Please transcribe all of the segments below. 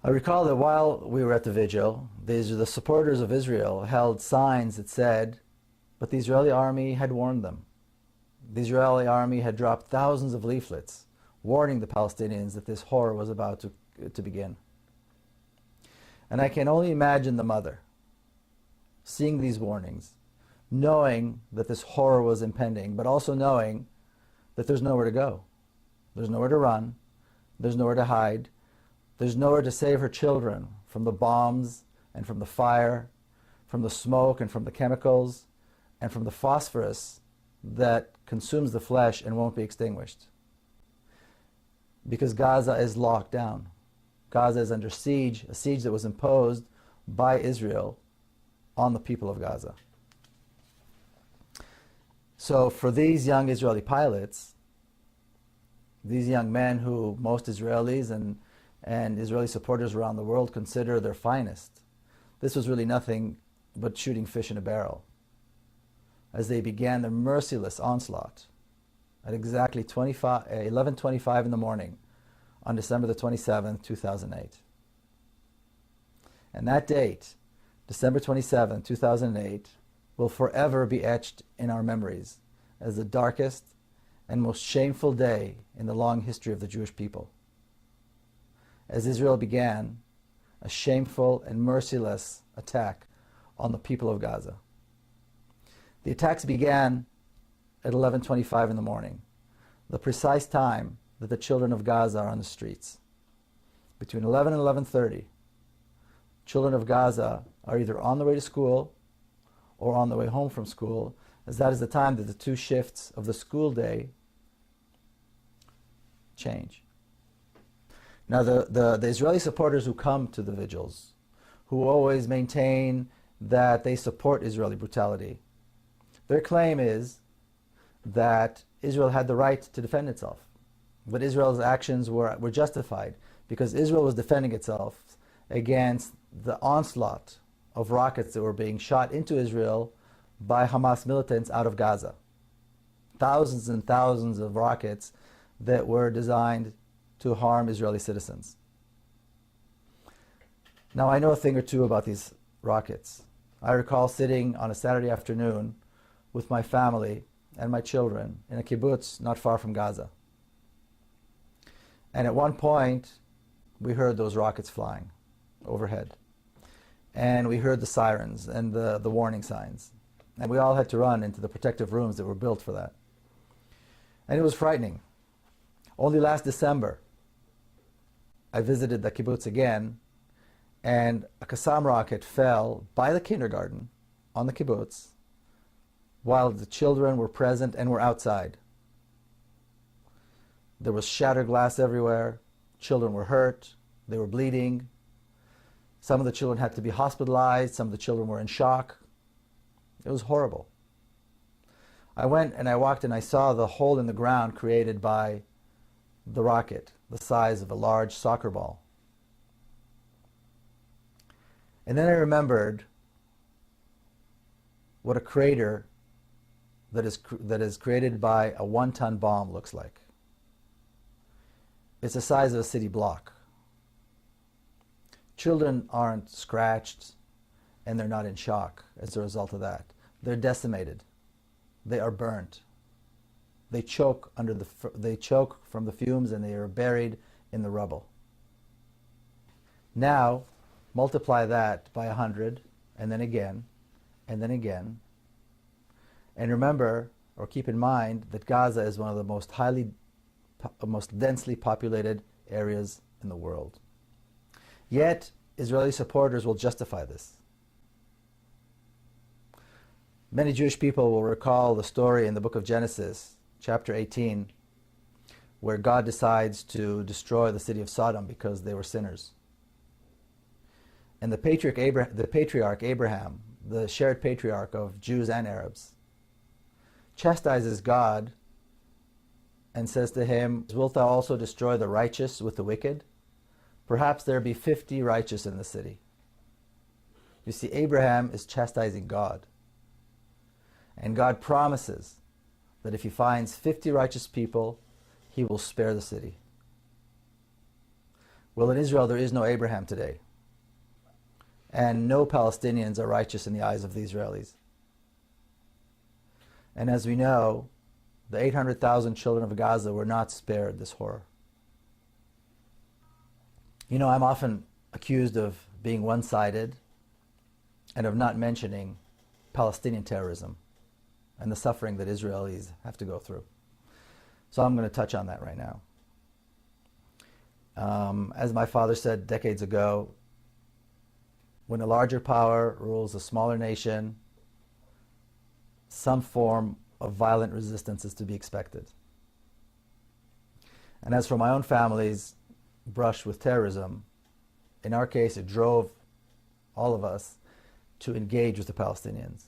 I recall that while we were at the vigil, the supporters of Israel held signs that said, but the Israeli army had warned them. The Israeli army had dropped thousands of leaflets warning the Palestinians that this horror was about to begin. And I can only imagine the mother seeing these warnings, knowing that this horror was impending, but also knowing that there's nowhere to go. There's nowhere to run. There's nowhere to hide. There's nowhere to save her children from the bombs and from the fire, from the smoke and from the chemicals, and from the phosphorus that consumes the flesh and won't be extinguished. Because Gaza is locked down. Gaza is under siege, a siege that was imposed by Israel on the people of Gaza. So for these young Israeli pilots, these young men who most Israelis and Israeli supporters around the world consider their finest, this was really nothing but shooting fish in a barrel as they began their merciless onslaught at exactly 11:25 in the morning on December the 27th, 2008. And that date, December 27, 2008, will forever be etched in our memories as the darkest and most shameful day in the long history of the Jewish people, as Israel began a shameful and merciless attack on the people of Gaza. The attacks began at 11:25 in the morning, the precise time that the children of Gaza are on the streets. Between 11 and 11:30, children of Gaza are either on the way to school or on the way home from school, as that is the time that the two shifts of the school day change. Now the Israeli supporters who come to the vigils, who always maintain that they support Israeli brutality, their claim is that Israel had the right to defend itself. But Israel's actions were justified because Israel was defending itself against the onslaught of rockets that were being shot into Israel by Hamas militants out of Gaza. Thousands and thousands of rockets that were designed to harm Israeli citizens. Now, I know a thing or two about these rockets. I recall sitting on a Saturday afternoon with my family and my children in a kibbutz not far from Gaza. And at one point, we heard those rockets flying overhead. And we heard the sirens and the warning signs. And we all had to run into the protective rooms that were built for that. And it was frightening. Only last December, I visited the kibbutz again, and a Qassam rocket fell by the kindergarten on the kibbutz while the children were present and were outside. There was shattered glass everywhere. Children were hurt. They were bleeding. Some of the children had to be hospitalized. Some of the children were in shock. It was horrible. I went and I walked and I saw the hole in the ground created by the rocket, the size of a large soccer ball. And then I remembered what a crater that is created by a 1-ton bomb looks like. It's the size of a city block. Children aren't scratched and they're not in shock as a result of that. They're decimated. They are burnt. They choke from the fumes and they are buried in the rubble. Now, multiply that by 100, and then again, and then again. And remember, or keep in mind, that Gaza is one of the most densely populated areas in the world. Yet, Israeli supporters will justify this. Many Jewish people will recall the story in the book of Genesis, chapter 18, where God decides to destroy the city of Sodom because they were sinners. And the patriarch Abraham, the shared patriarch of Jews and Arabs, chastises God and says to him, "Wilt thou also destroy the righteous with the wicked? Perhaps there be 50 righteous in the city." You see, Abraham is chastising God. And God promises that if he finds 50 righteous people, he will spare the city. Well, in Israel there is no Abraham today. And no Palestinians are righteous in the eyes of the Israelis. And as we know, the 800,000 children of Gaza were not spared this horror. You know, I'm often accused of being one-sided and of not mentioning Palestinian terrorism and the suffering that Israelis have to go through. So I'm going to touch on that right now. As my father said decades ago, when a larger power rules a smaller nation, some form of violent resistance is to be expected. And as for my own family's brush with terrorism, in our case it drove all of us to engage with the Palestinians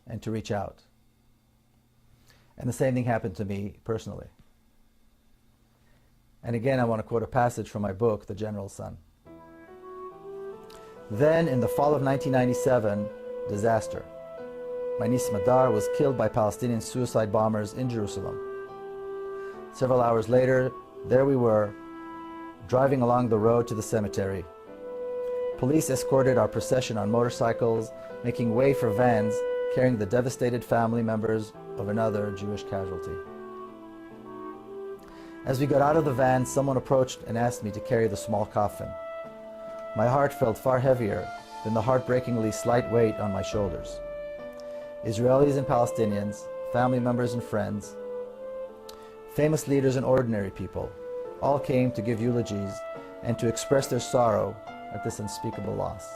and to reach out. And the same thing happened to me personally. And again, I want to quote a passage from my book, The General's Son. Then, in the fall of 1997, disaster. My niece Madar was killed by Palestinian suicide bombers in Jerusalem. Several hours later, there we were, driving along the road to the cemetery. Police escorted our procession on motorcycles, making way for vans carrying the devastated family members of another Jewish casualty. As we got out of the van, someone approached and asked me to carry the small coffin. My heart felt far heavier than the heartbreakingly slight weight on my shoulders. Israelis and Palestinians, family members and friends, famous leaders and ordinary people, all came to give eulogies and to express their sorrow at this unspeakable loss.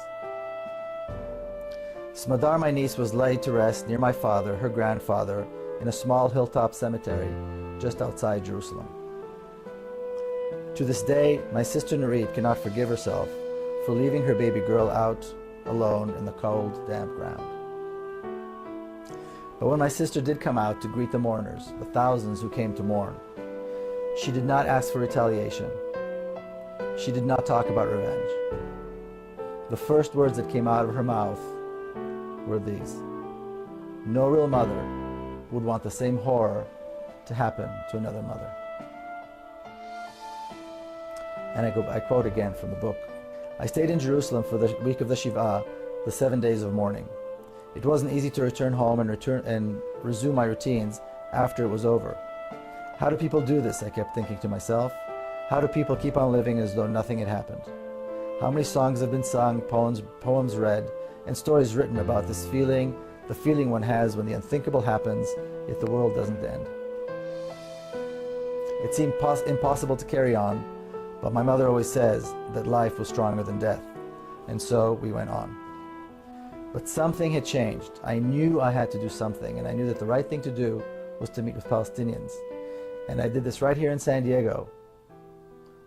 Smadar, my niece, was laid to rest near my father, her grandfather, in a small hilltop cemetery just outside Jerusalem. To this day, my sister Nurit cannot forgive herself for leaving her baby girl out alone in the cold, damp ground. But when my sister did come out to greet the mourners, the thousands who came to mourn, she did not ask for retaliation. She did not talk about revenge. The first words that came out of her mouth were these: no real mother would want the same horror to happen to another mother. And I quote again from the book. I stayed in Jerusalem for the week of the Shiva, the 7 days of mourning. It wasn't easy to return home and resume my routines after it was over. How do people do this? I kept thinking to myself. How do people keep on living as though nothing had happened? How many songs have been sung, poems read, and stories written about this feeling, the feeling one has when the unthinkable happens, yet the world doesn't end. It seemed impossible to carry on, but my mother always says that life was stronger than death, and so we went on. But something had changed. I knew I had to do something, and I knew that the right thing to do was to meet with Palestinians. And I did this right here in San Diego,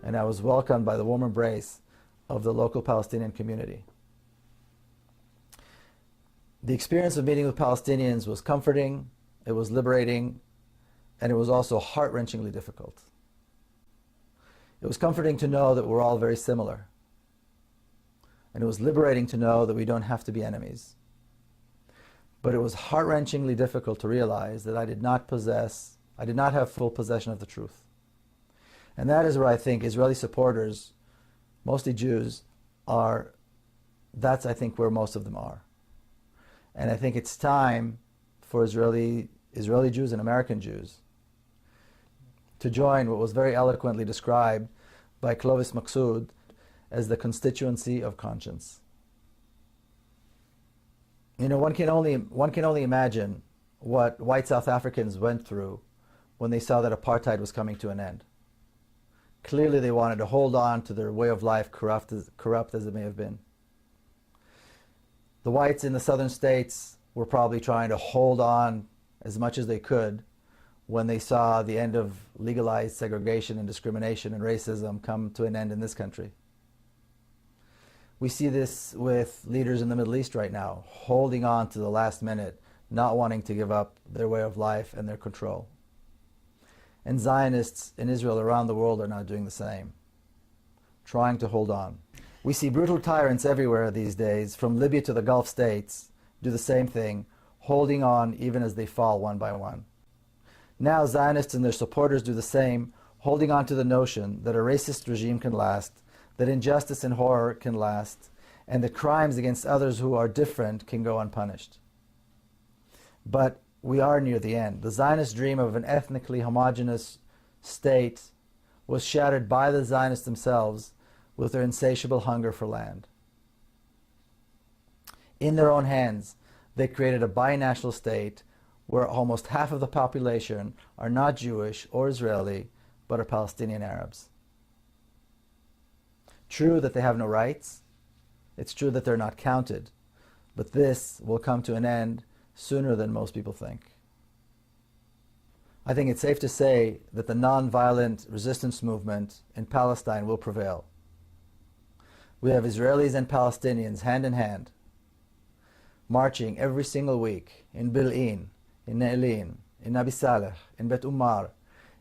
and I was welcomed by the warm embrace of the local Palestinian community. The experience of meeting with Palestinians was comforting, it was liberating, and it was also heart-wrenchingly difficult. It was comforting to know that we're all very similar. And it was liberating to know that we don't have to be enemies. But it was heart-wrenchingly difficult to realize that I did not have full possession of the truth. And that is where I think Israeli supporters, mostly Jews, that's I think where most of them are. And I think it's time for Israeli Jews and American Jews to join what was very eloquently described by Clovis Maqsood as the constituency of conscience. You know, one can only imagine what white South Africans went through when they saw that apartheid was coming to an end. Clearly they wanted to hold on to their way of life, corrupt as it may have been. The whites in the southern states were probably trying to hold on as much as they could when they saw the end of legalized segregation and discrimination and racism come to an end in this country. We see this with leaders in the Middle East right now, holding on to the last minute, not wanting to give up their way of life and their control. And Zionists in Israel around the world are now doing the same, trying to hold on. We see brutal tyrants everywhere these days, from Libya to the Gulf states, do the same thing, holding on even as they fall one by one. Now Zionists and their supporters do the same, holding on to the notion that a racist regime can last, that injustice and horror can last, and that crimes against others who are different can go unpunished. But we are near the end. The Zionist dream of an ethnically homogeneous state was shattered by the Zionists themselves with their insatiable hunger for land. In their own hands, they created a binational state where almost half of the population are not Jewish or Israeli, but are Palestinian Arabs. True that they have no rights. It's true that they're not counted. But this will come to an end sooner than most people think. I think it's safe to say that the non-violent resistance movement in Palestine will prevail. We have Israelis and Palestinians hand in hand, marching every single week in Bil'in, in Ne'elin, in Nabi Saleh, in Bet Umar,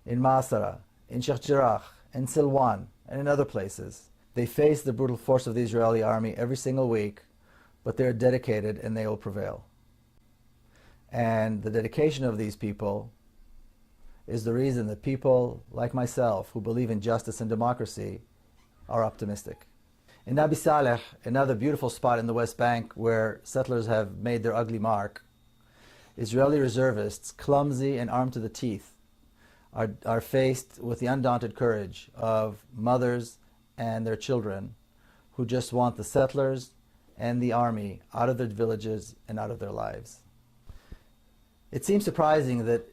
in Masara, in Sheikh Jarrah, in Silwan, and in other places. They face the brutal force of the Israeli army every single week, but they are dedicated and they will prevail. And the dedication of these people is the reason that people like myself who believe in justice and democracy are optimistic. In Nabi Saleh, another beautiful spot in the West Bank where settlers have made their ugly mark, Israeli reservists, clumsy and armed to the teeth, are faced with the undaunted courage of mothers and their children who just want the settlers and the army out of their villages and out of their lives. It seems surprising that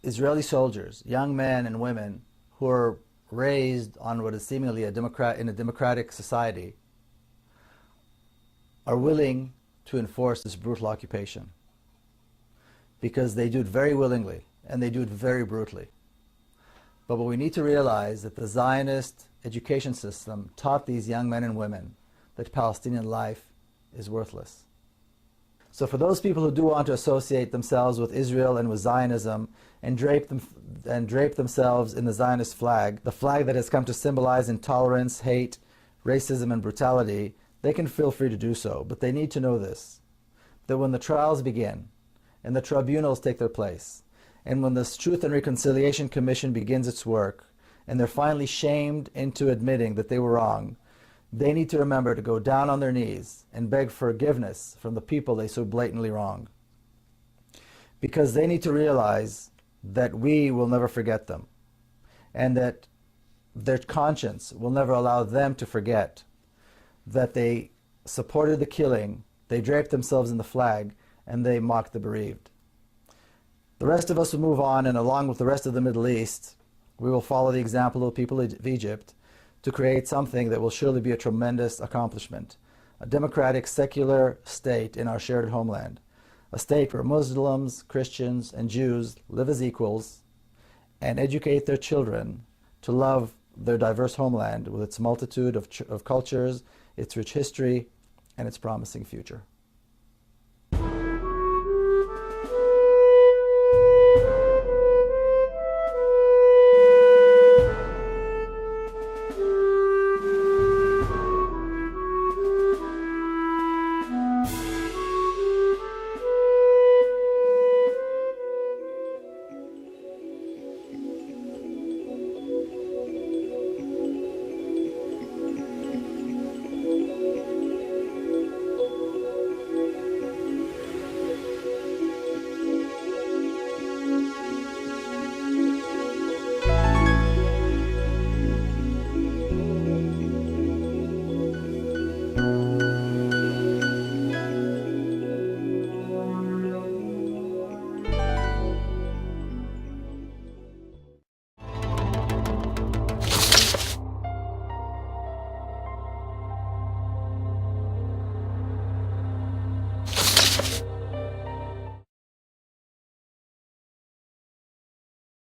Israeli soldiers, young men and women who are raised on what is seemingly in a democratic society, are willing to enforce this brutal occupation, because they do it very willingly and they do it very brutally. But what we need to realize that the Zionist education system taught these young men and women that Palestinian life is worthless. So for those people who do want to associate themselves with Israel and with Zionism and drape themselves in the Zionist flag, the flag that has come to symbolize intolerance, hate, racism, and brutality, they can feel free to do so. But they need to know this, that when the trials begin and the tribunals take their place, and when the Truth and Reconciliation Commission begins its work, and they're finally shamed into admitting that they were wrong, they need to remember to go down on their knees and beg forgiveness from the people they so blatantly wronged. Because they need to realize that we will never forget them, and that their conscience will never allow them to forget that they supported the killing, they draped themselves in the flag, and they mocked the bereaved. The rest of us will move on, and along with the rest of the Middle East, we will follow the example of the people of Egypt to create something that will surely be a tremendous accomplishment, a democratic, secular state in our shared homeland, a state where Muslims, Christians, and Jews live as equals and educate their children to love their diverse homeland with its multitude of cultures, its rich history, and its promising future.